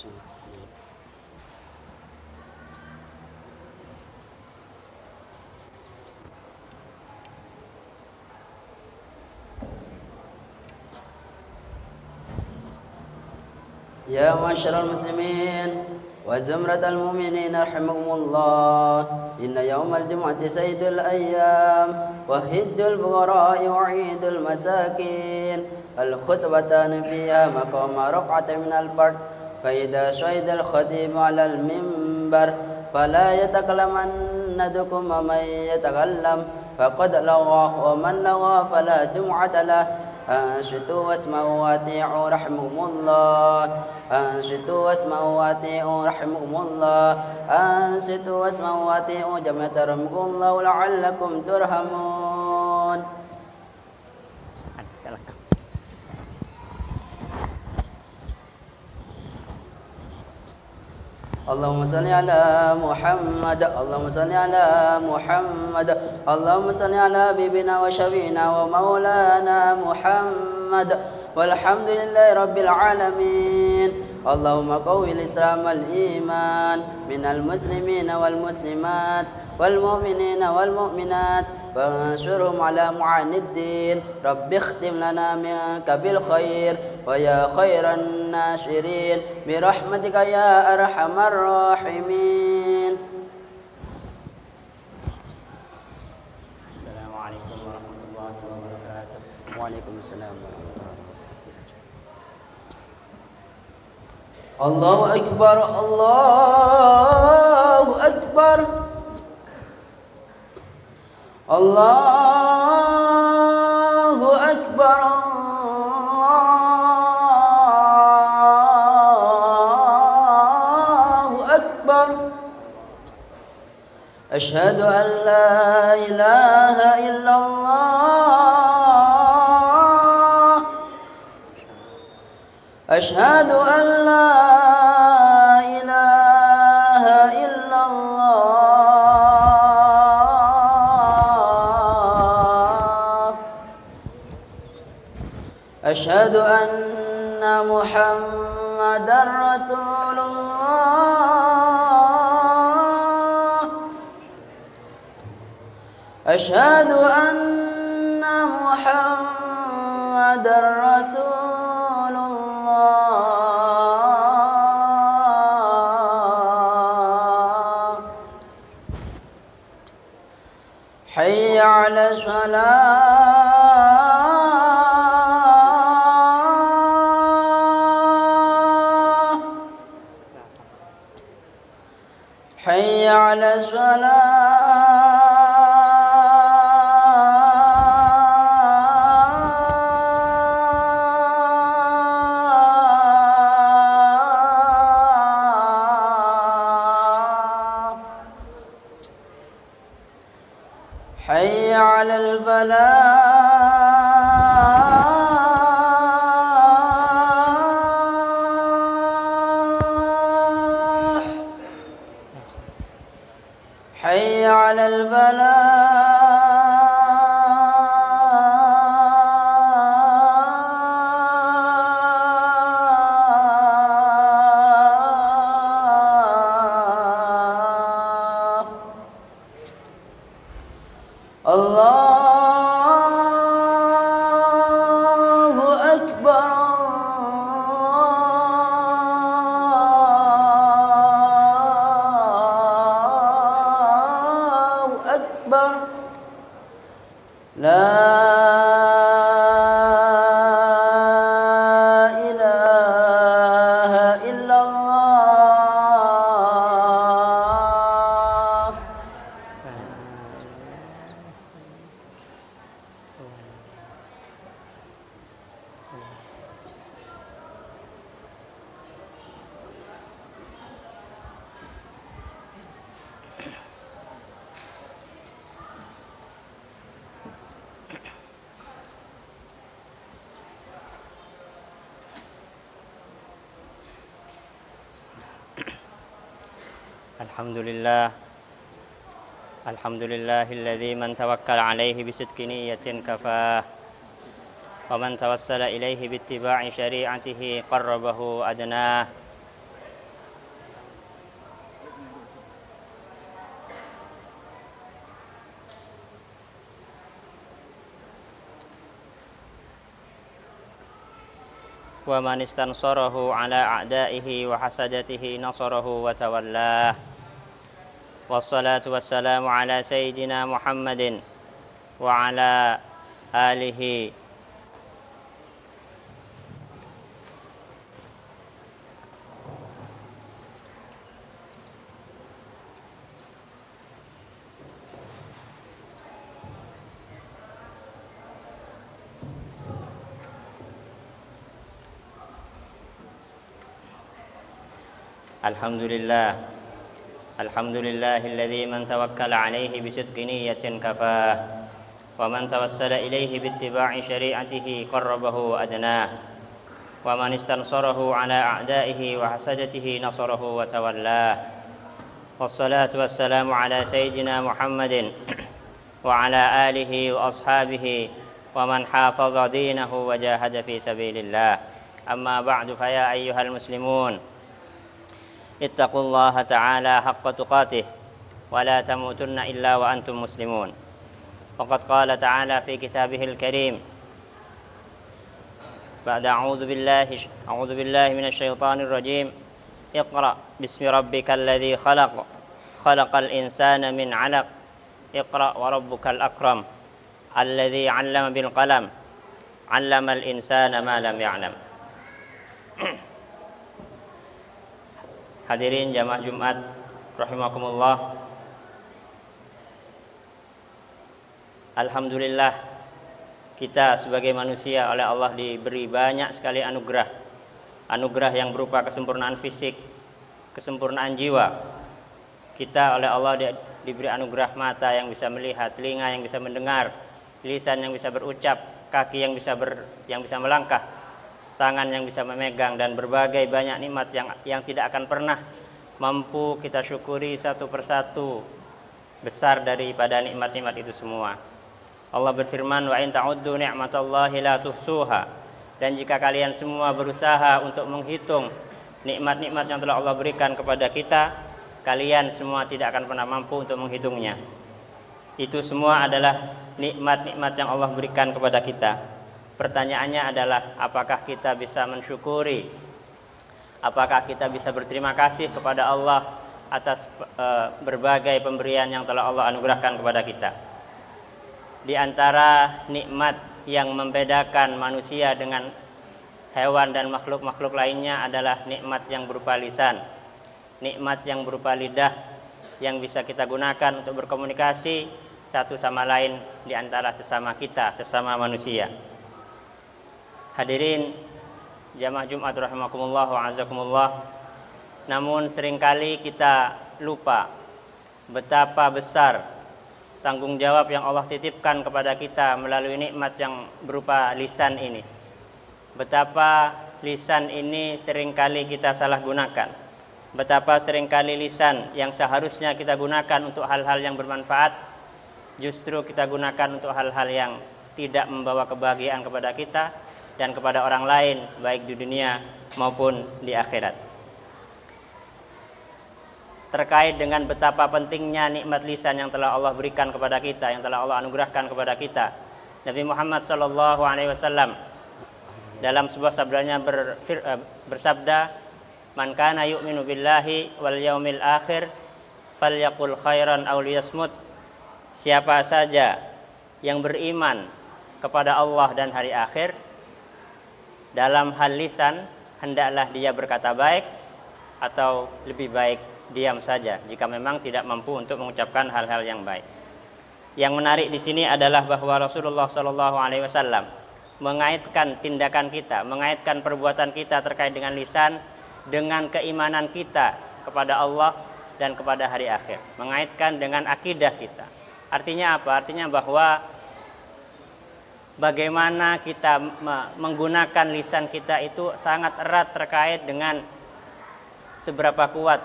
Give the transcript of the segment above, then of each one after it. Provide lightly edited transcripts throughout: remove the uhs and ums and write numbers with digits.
يا معشر المسلمين وزمرة المؤمنين رحمكم الله، إن يوم الجمعة سيد الأيام وهج الفقراء وعيد المساكين، الخطبتان فيها مقام رقعة من الفرد، فإذا شهد الخطيب على المنبر فلا يتكلمنكم ومن يتكلم فقد لغى ومن لغى فلا جمعة له. أنصتوا واسمعوا وأطيعوا رحمكم الله. أنصتوا واسمعوا وأطيعوا رحمكم الله. أنصتوا واسمعوا وأطيعوا جميعا رحمكم الله لعلكم ترحمون. اللهم صل على محمد. اللهم صل على محمد. اللهم صل على حبيبنا وشفيعنا ومولانا محمد، والحمد لله رب العالمين. اللهم قوي الإسلام والإيمان من المسلمين والمسلمات والمؤمنين والمؤمنات وانشرهم على معاني الدين. رب اختم لنا منك بالخير ويا خير الناشرين برحمتك يا أرحم الراحمين. السلام عليكم ورحمة الله وبركاته. وعليكم السلام ورحمة الله. الله أكبر الله أكبر الله أكبر الله أكبر. أشهد أن لا إله إلا الله. أشهد أن لا إله إلا الله. أشهد أن محمدا رسول الله. أشهد أن محمدا رسول الله. حي على الصلاة. حي على الصلاة. حي على الفلاح. حي على الفلاح. الله أكبر الله أكبر. لا إله إلا الله. الحمد لله الذي من توكل عليه بصدق نية كفاه، ومن توسل إليه باتباع شريعته قربه أدناه، ومن استنصره على أعدائه وحسدته نصره وتولاه والصلاة والسلام على سيدنا محمد وعلى آله الحمد لله الذي من توكل عليه بصدق نية كفاه ومن توسل إليه باتباع شريعته قربه وأدناه ومن استنصره على أعدائه وحسدته نصره وتولاه والصلاة والسلام على سيدنا محمد وعلى آله وأصحابه ومن حافظ دينه وجاهد في سبيل الله أما بعد فيا أيها المسلمون اتقوا الله تعالى حق تقاته ولا تموتن إلا وأنتم مسلمون وقد قال تعالى في كتابه الكريم بعد أعوذ بالله من الشيطان الرجيم اقرأ باسم ربك الذي خلق الإنسان من علق اقرأ وربك الأكرم الذي علم بالقلم علم الإنسان ما لم يعلم. Hadirin jamaah Jumat rahimakumullah. Alhamdulillah kita sebagai manusia oleh Allah diberi banyak sekali anugerah. Anugerah yang berupa kesempurnaan fisik, kesempurnaan jiwa. Kita oleh Allah diberi anugerah mata yang bisa melihat, telinga yang bisa mendengar, lisan yang bisa berucap, kaki yang bisa melangkah, tangan yang bisa memegang, dan berbagai banyak nikmat yang tidak akan pernah mampu kita syukuri satu persatu besar daripada nikmat-nikmat itu semua. Allah berfirman, wa in ta'uddu ni'matallahi la tuhsuha, dan jika kalian semua berusaha untuk menghitung nikmat-nikmat yang telah Allah berikan kepada kita, kalian semua tidak akan pernah mampu untuk menghitungnya. Itu semua adalah nikmat-nikmat yang Allah berikan kepada kita. Pertanyaannya adalah apakah kita bisa mensyukuri, apakah kita bisa berterima kasih kepada Allah atas berbagai pemberian yang telah Allah anugerahkan kepada kita. Di antara nikmat yang membedakan manusia dengan hewan dan makhluk-makhluk lainnya adalah nikmat yang berupa lisan, nikmat yang berupa lidah yang bisa kita gunakan untuk berkomunikasi satu sama lain di antara sesama kita, sesama manusia. Hadirin jamaah Jumat rahimakumullah wa azakumullah. Namun seringkali kita lupa betapa besar tanggung jawab yang Allah titipkan kepada kita melalui nikmat yang berupa lisan ini. Betapa lisan ini seringkali kita salah gunakan. Betapa seringkali lisan yang seharusnya kita gunakan untuk hal-hal yang bermanfaat, justru kita gunakan untuk hal-hal yang tidak membawa kebahagiaan kepada kita dan kepada orang lain, baik di dunia maupun di akhirat. Terkait dengan betapa pentingnya nikmat lisan yang telah Allah berikan kepada kita, yang telah Allah anugerahkan kepada kita, Nabi Muhammad SAW dalam sebuah sabdanya bersabda, man kana yu'minu billahi wal yaumil akhir falyaqul khairan aw liyasmut. Siapa saja yang beriman kepada Allah dan hari akhir, dalam hal lisan hendaklah dia berkata baik atau lebih baik diam saja jika memang tidak mampu untuk mengucapkan hal-hal yang baik. Yang menarik di sini adalah bahwa Rasulullah SAW mengaitkan tindakan kita, mengaitkan perbuatan kita terkait dengan lisan dengan keimanan kita kepada Allah dan kepada hari akhir, mengaitkan dengan akidah kita. Artinya apa? Artinya bahwa bagaimana kita menggunakan lisan kita itu sangat erat terkait dengan seberapa kuat,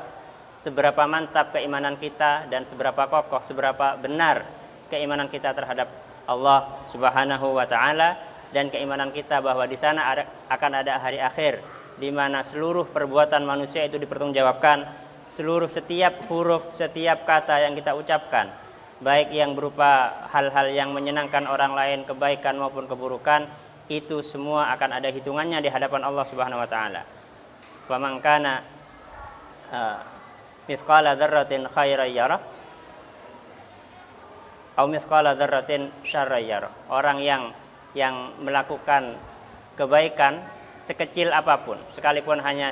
seberapa mantap keimanan kita, dan seberapa kokoh, seberapa benar keimanan kita terhadap Allah Subhanahu wa taala, dan keimanan kita bahwa di sana akan ada hari akhir di mana seluruh perbuatan manusia itu dipertanggungjawabkan, seluruh setiap huruf, setiap kata yang kita ucapkan, baik yang berupa hal-hal yang menyenangkan orang lain, kebaikan maupun keburukan, itu semua akan ada hitungannya di hadapan Allah Subhanahu wa taala. Faman kana mithqala dzarratin khairan yarah aw mithqala dzarratin syarran yarah. Orang yang melakukan kebaikan sekecil apapun, sekalipun hanya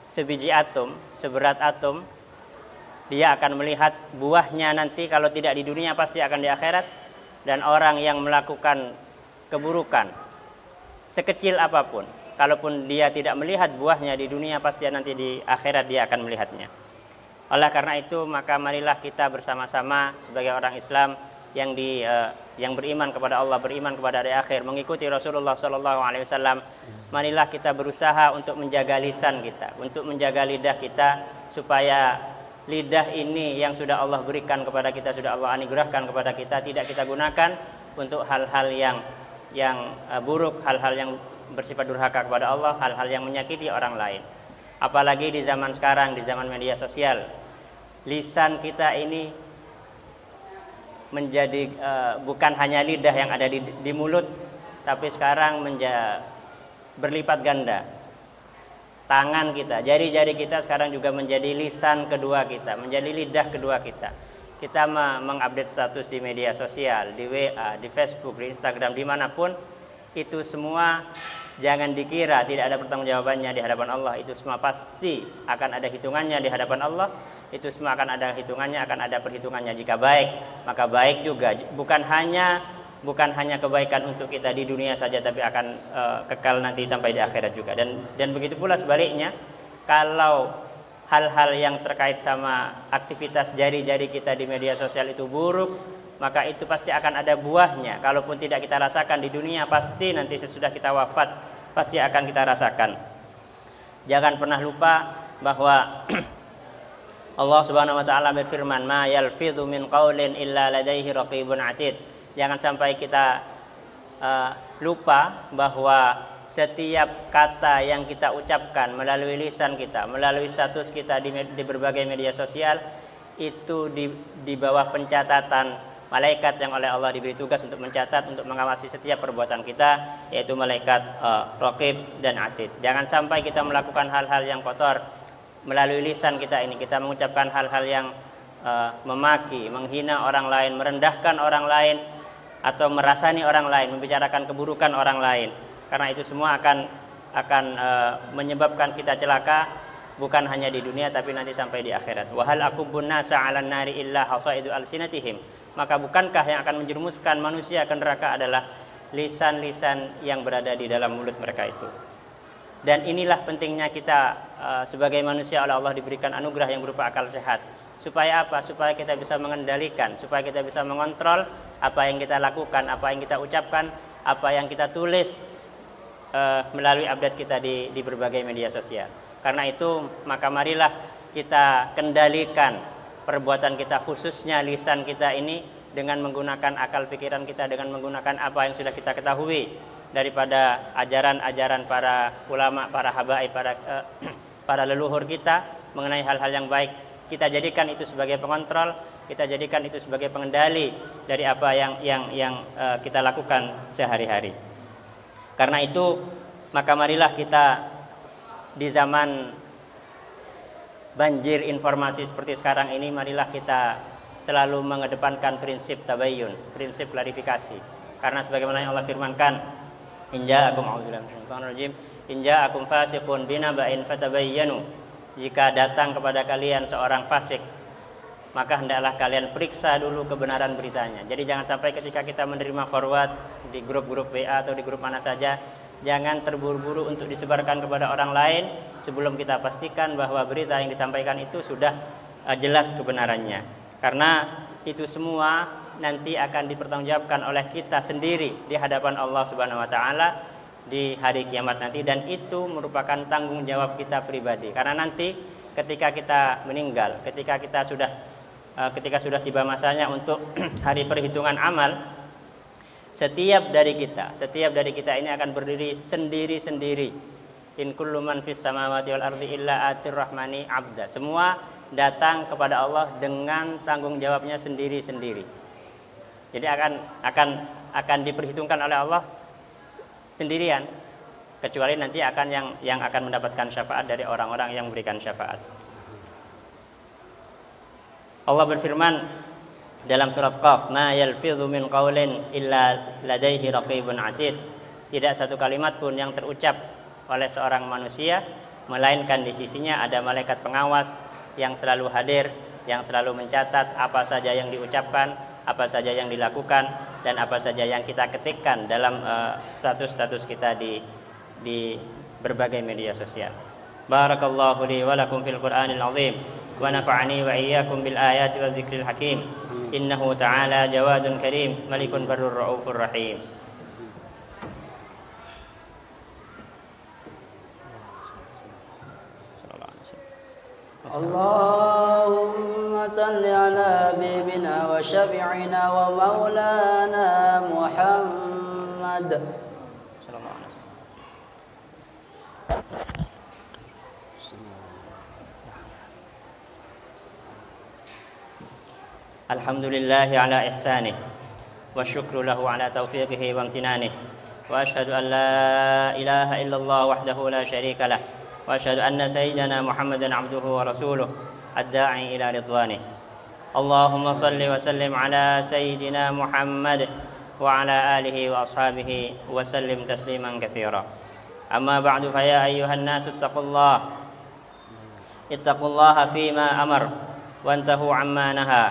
sebiji atom, seberat atom, dia akan melihat buahnya nanti, kalau tidak di dunia pasti akan di akhirat. Dan orang yang melakukan keburukan sekecil apapun, kalaupun dia tidak melihat buahnya di dunia, pasti nanti di akhirat dia akan melihatnya. Oleh karena itu, maka marilah kita bersama-sama sebagai orang Islam yang beriman kepada Allah, beriman kepada hari akhir, mengikuti Rasulullah SAW. Marilah kita berusaha untuk menjaga lisan kita, untuk menjaga lidah kita, supaya lidah ini yang sudah Allah berikan kepada kita, sudah Allah anugerahkan kepada kita, tidak kita gunakan untuk hal-hal yang buruk, hal-hal yang bersifat durhaka kepada Allah, hal-hal yang menyakiti orang lain. Apalagi di zaman sekarang, di zaman media sosial, lisan kita ini menjadi bukan hanya lidah yang ada di mulut, tapi sekarang berlipat ganda. Tangan kita, jari-jari kita sekarang juga menjadi lisan kedua kita, menjadi lidah kedua kita. Kita mengupdate status di media sosial, di WA, di Facebook, di Instagram, dimanapun. Itu semua jangan dikira tidak ada pertanggungjawabannya di hadapan Allah. Itu semua pasti akan ada hitungannya di hadapan Allah. Itu semua akan ada hitungannya, akan ada perhitungannya. Jika baik, maka baik juga. Bukan hanya kebaikan untuk kita di dunia saja, tapi akan kekal nanti sampai di akhirat juga. Dan begitu pula sebaliknya, kalau hal-hal yang terkait sama aktivitas jari-jari kita di media sosial itu buruk, maka itu pasti akan ada buahnya. Kalaupun tidak kita rasakan di dunia, pasti nanti sesudah kita wafat pasti akan kita rasakan. Jangan pernah lupa bahwa Allah Subhanahu wa taala berfirman, "Ma yalfidhu min qaulin illa ladaihi raqibun 'atid." Jangan sampai kita lupa bahwa setiap kata yang kita ucapkan melalui lisan kita, melalui status kita di berbagai media sosial, itu di bawah pencatatan malaikat yang oleh Allah diberi tugas untuk mencatat, untuk mengawasi setiap perbuatan kita, yaitu malaikat Raqib dan Atid. Jangan sampai kita melakukan hal-hal yang kotor melalui lisan kita ini. Kita mengucapkan hal-hal yang memaki, menghina orang lain, merendahkan orang lain, atau merasani orang lain, membicarakan keburukan orang lain. Karena itu semua akan menyebabkan kita celaka, bukan hanya di dunia tapi nanti sampai di akhirat. Wa hal aqubun nasa 'alan nari illa hasaidu alsinatihim. Maka bukankah yang akan menjerumuskan manusia ke neraka adalah lisan-lisan yang berada di dalam mulut mereka itu. Dan inilah pentingnya kita sebagai manusia oleh Allah diberikan anugerah yang berupa akal sehat. Supaya apa? Supaya kita bisa mengendalikan, supaya kita bisa mengontrol apa yang kita lakukan, apa yang kita ucapkan, apa yang kita tulis melalui update kita di berbagai media sosial. Karena itu maka marilah kita kendalikan perbuatan kita, khususnya lisan kita ini, dengan menggunakan akal pikiran kita, dengan menggunakan apa yang sudah kita ketahui daripada ajaran-ajaran para ulama, para habaib, para leluhur kita mengenai hal-hal yang baik. Kita jadikan itu sebagai pengontrol, kita jadikan itu sebagai pengendali dari apa yang kita lakukan sehari-hari. Karena itu maka marilah kita di zaman banjir informasi seperti sekarang ini, marilah kita selalu mengedepankan prinsip tabayyun, prinsip klarifikasi. Karena sebagaimana yang Allah firmankan, inja'akum fasiqun binaba'in fatabayyanu. Jika datang kepada kalian seorang fasik, maka hendaklah kalian periksa dulu kebenaran beritanya. Jadi jangan sampai ketika kita menerima forward di grup-grup WA atau di grup mana saja, jangan terburu-buru untuk disebarkan kepada orang lain sebelum kita pastikan bahwa berita yang disampaikan itu sudah jelas kebenarannya. Karena itu semua nanti akan dipertanggungjawabkan oleh kita sendiri di hadapan Allah Subhanahu wa taala di hari kiamat nanti, dan itu merupakan tanggung jawab kita pribadi. Karena nanti ketika kita meninggal, ketika sudah tiba masanya untuk hari perhitungan amal, setiap dari kita ini akan berdiri sendiri-sendiri. In kullu man fis samawati wal ardi illa atir rahmani abda. Semua datang kepada Allah dengan tanggung jawabnya sendiri-sendiri. Jadi akan diperhitungkan oleh Allah sendirian, kecuali nanti akan yang akan mendapatkan syafaat dari orang-orang yang memberikan syafaat. Allah berfirman dalam surat Qaf, "Ma yalfidhu min qaulin illa ladaihi raqibun atid." Tidak satu kalimat pun yang terucap oleh seorang manusia melainkan di sisinya ada malaikat pengawas yang selalu hadir, yang selalu mencatat apa saja yang diucapkan, apa saja yang dilakukan, dan apa saja yang kita ketikkan dalam status-status kita di berbagai media sosial. Barakallahu li wa lakum fil Qur'anil azim wa nafa'ani wa iyyakum bil ayati wa dzikril hakim. Innahu ta'ala jawadun karim, malikun barrur raufur rahim. اللهم صل على حبيبنا وشفيعنا ومولانا محمد. الحمد لله على إحسانه والشكر له على توفيقه وامتنانه وأشهد أن لا إله إلا الله وحده لا شريك له وأشهد أن سيدنا محمدا عبده ورسوله الداعي إلى رضوانه. اللهم صل وسلم على سيدنا محمد وعلى آله وأصحابه وسلم تسليما كثيرا. أما بعد فيا أيها الناس اتقوا الله فيما أمر وانتهوا عما نهى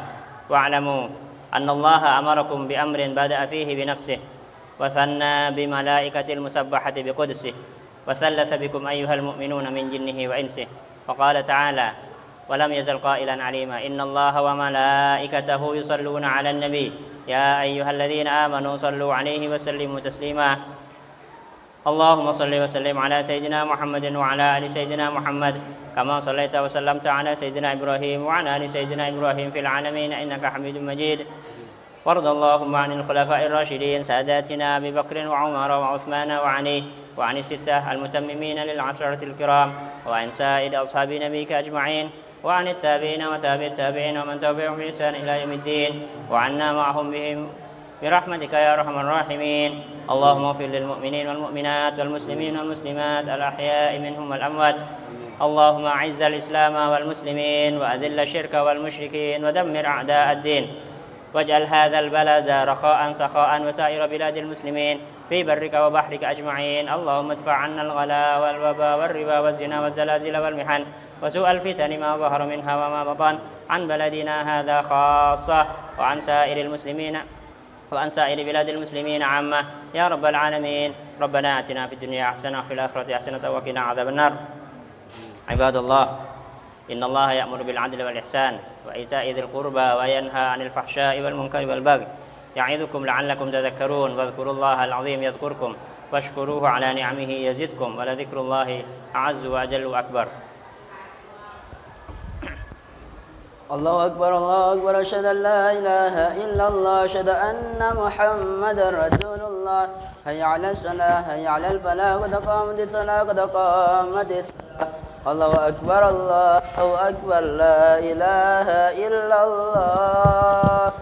واعلموا أن الله أمركم بأمر بدأ فيه بنفسه وثنى بملائكة المسبحة بقدسه وثلث بكم أيها المؤمنون من جنه وإنسه وقال تعالى ولم يزل قائلا عليما إن الله وملائكته يصلون على النبي يا أيها الذين آمنوا صلوا عليه وسلموا تسليما. اللهم صل وسلم على سيدنا محمد وعلى آل سيدنا محمد كما صليت وسلمت على سيدنا إبراهيم وعلى آل سيدنا إبراهيم في العالمين إنك حميد مجيد. وارض اللهم عن الخلفاء الراشدين ساداتنا أبي بكر وعمر وعثمان وعلي وعن الستة المتممين للعشرة الكرام وعن سائر أصحاب نبيك أجمعين وعن التابعين وتابع التابعين ومن تبعهم بإحسان إلى يوم الدين وعنا معهم بهم برحمتك يا أرحم الراحمين. اللهم اغفر للمؤمنين والمؤمنات والمسلمين والمسلمات الأحياء منهم والأموات. اللهم أعز الإسلام والمسلمين وأذل الشرك والمشركين ودمر أعداء الدين واجعل هذا البلد رخاء سخاء وسائر بلاد المسلمين في برك وبحرك أجمعين. اللهم ادفع عنا الغلاء والوباء والربا والزنا والزلازل والمحن وسوء الفتن ما ظهر منها وما بطن عن بلدنا هذا خاصة وعن سائر المسلمين وعن سائر بلاد المسلمين عامة يا رب العالمين. ربنا آتنا في الدنيا حسنة وفي الآخرة حسنة وقنا عذاب النار. عباد الله إن الله يأمر بالعدل والإحسان وإيتاء ذي القربى وينهى عن الفحشاء والمنكر والبغي يعظكم لعلكم تذكرون. واذكروا الله العظيم يذكركم واشكروه على نعمه يزدكم ولذكر الله أعز وأجل وأكبر. الله أكبر الله أكبر أشهد أن لا إله إلا الله أشهد أن محمدا رسول الله. هيا على الصلاة هيا على الفلاح قد قامت الصلاة قد قامت الصلاة. الله أكبر الله أكبر لا إله إلا الله.